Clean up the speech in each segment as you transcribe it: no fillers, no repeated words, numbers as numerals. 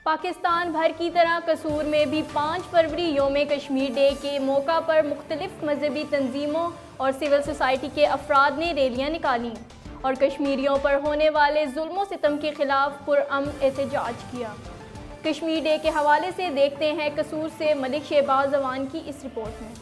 پاکستان بھر کی طرح قصور میں بھی 5 فروری یوم کشمیر ڈے کے موقع پر مختلف مذہبی تنظیموں اور سول سوسائٹی کے افراد نے ریلیاں نکالیں اور کشمیریوں پر ہونے والے ظلم و ستم کے خلاف پرامن احتجاج کیا۔ کشمیر ڈے کے حوالے سے دیکھتے ہیں قصور سے ملک شہباز اعوان کی اس رپورٹ میں۔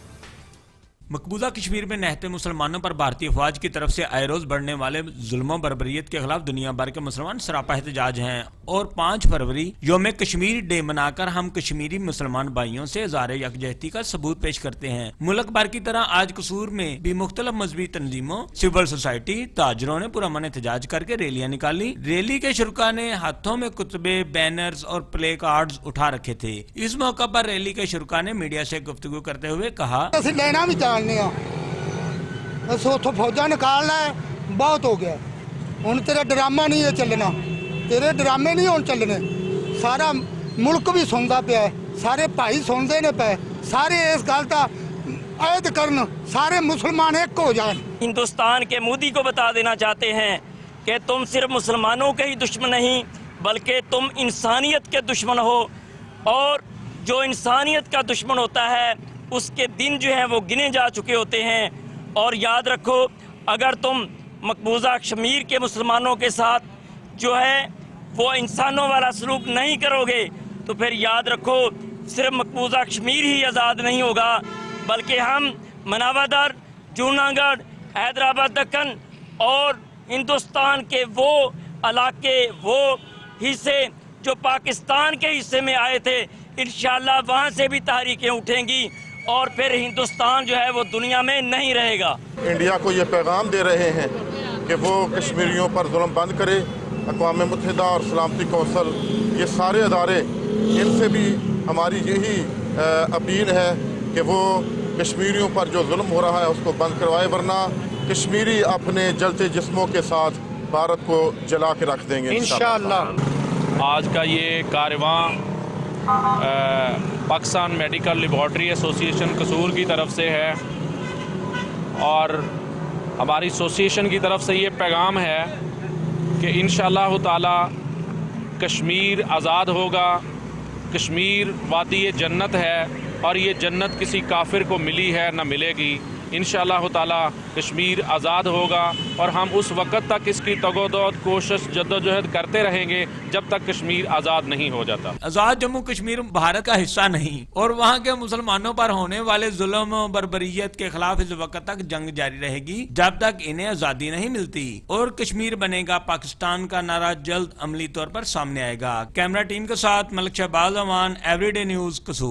مقبوضہ کشمیر میں نہتے مسلمانوں پر بھارتی افواج کی طرف سے آئے روز بڑھنے والے ظلم و بربریت کے خلاف دنیا بھر کے مسلمان سراپا احتجاج ہیں اور 5 فروری یوم کشمیر ڈے منا کر ہم کشمیری مسلمان بھائیوں سے اظہار یکجہتی کا ثبوت پیش کرتے ہیں۔ ملک بھر کی طرح آج قصور میں بھی مختلف مذہبی تنظیموں، سول سوسائٹی، تاجروں نے پرامن احتجاج کر کے ریلیاں نکالی۔ ریلی کے شرکاء نے ہاتھوں میں کتبے، بینرز اور پلے کارڈز اٹھا رکھے تھے۔ اس موقع پر ریلی کے شرکاء نے میڈیا سے گفتگو کرتے ہوئے کہا، بس اتوں فوجا نکالنا ہے، بہت ہو گیا ہوں، تیرا ڈرامہ نہیں ہے چلنا، تیرے ڈرامے نہیں ہوں چلنے۔ سارا ملک بھی سنتا پیا ہے، سارے بھائی سنتے نے پے، سارے اس گل کا عہد کرن، سارے مسلمان ایک ہو جان۔ ہندوستان کے مودی کو بتا دینا چاہتے ہیں کہ تم صرف مسلمانوں کے ہی دشمن نہیں بلکہ تم انسانیت کے دشمن ہو، اور جو انسانیت کا دشمن ہوتا ہے اس کے دن جو ہیں وہ گنے جا چکے ہوتے ہیں۔ اور یاد رکھو، اگر تم مقبوضہ کشمیر کے مسلمانوں کے ساتھ جو ہے وہ انسانوں والا سلوک نہیں کرو گے تو پھر یاد رکھو صرف مقبوضہ کشمیر ہی آزاد نہیں ہوگا بلکہ ہم مناوادر، جوناگڑھ، حیدرآباد دکن اور ہندوستان کے وہ علاقے، وہ حصے جو پاکستان کے حصے میں آئے تھے، انشاءاللہ وہاں سے بھی تحریکیں اٹھیں گی اور پھر ہندوستان جو ہے وہ دنیا میں نہیں رہے گا۔ انڈیا کو یہ پیغام دے رہے ہیں کہ وہ کشمیریوں پر ظلم بند کرے۔ اقوام متحدہ اور سلامتی کونسل، یہ سارے ادارے، ان سے بھی ہماری یہی اپیل ہے کہ وہ کشمیریوں پر جو ظلم ہو رہا ہے اس کو بند کروائے، ورنہ کشمیری اپنے جلتے جسموں کے ساتھ بھارت کو جلا کے رکھ دیں گے انشاءاللہ۔ آج کا یہ کارواں پاکستان میڈیکل لیبارٹری ایسوسی ایشن قصور کی طرف سے ہے، اور ہماری ایسوسیشن کی طرف سے یہ پیغام ہے کہ انشاءاللہ تعالی کشمیر آزاد ہوگا۔ کشمیر وادی جنت ہے اور یہ جنت کسی کافر کو ملی ہے نہ ملے گی۔ انشاءاللہ تعالی کشمیر آزاد ہوگا اور ہم اس وقت تک اس کی تگ و دو کوشش جدوجہد کرتے رہیں گے جب تک کشمیر آزاد نہیں ہو جاتا۔ آزاد جموں کشمیر بھارت کا حصہ نہیں اور وہاں کے مسلمانوں پر ہونے والے ظلم و بربریت کے خلاف اس وقت تک جنگ جاری رہے گی جب تک انہیں آزادی نہیں ملتی، اور کشمیر بنے گا پاکستان کا نعرہ جلد عملی طور پر سامنے آئے گا۔ کیمرہ ٹیم کے ساتھ Malik Shahbaz Awan, Every Day News, قصور۔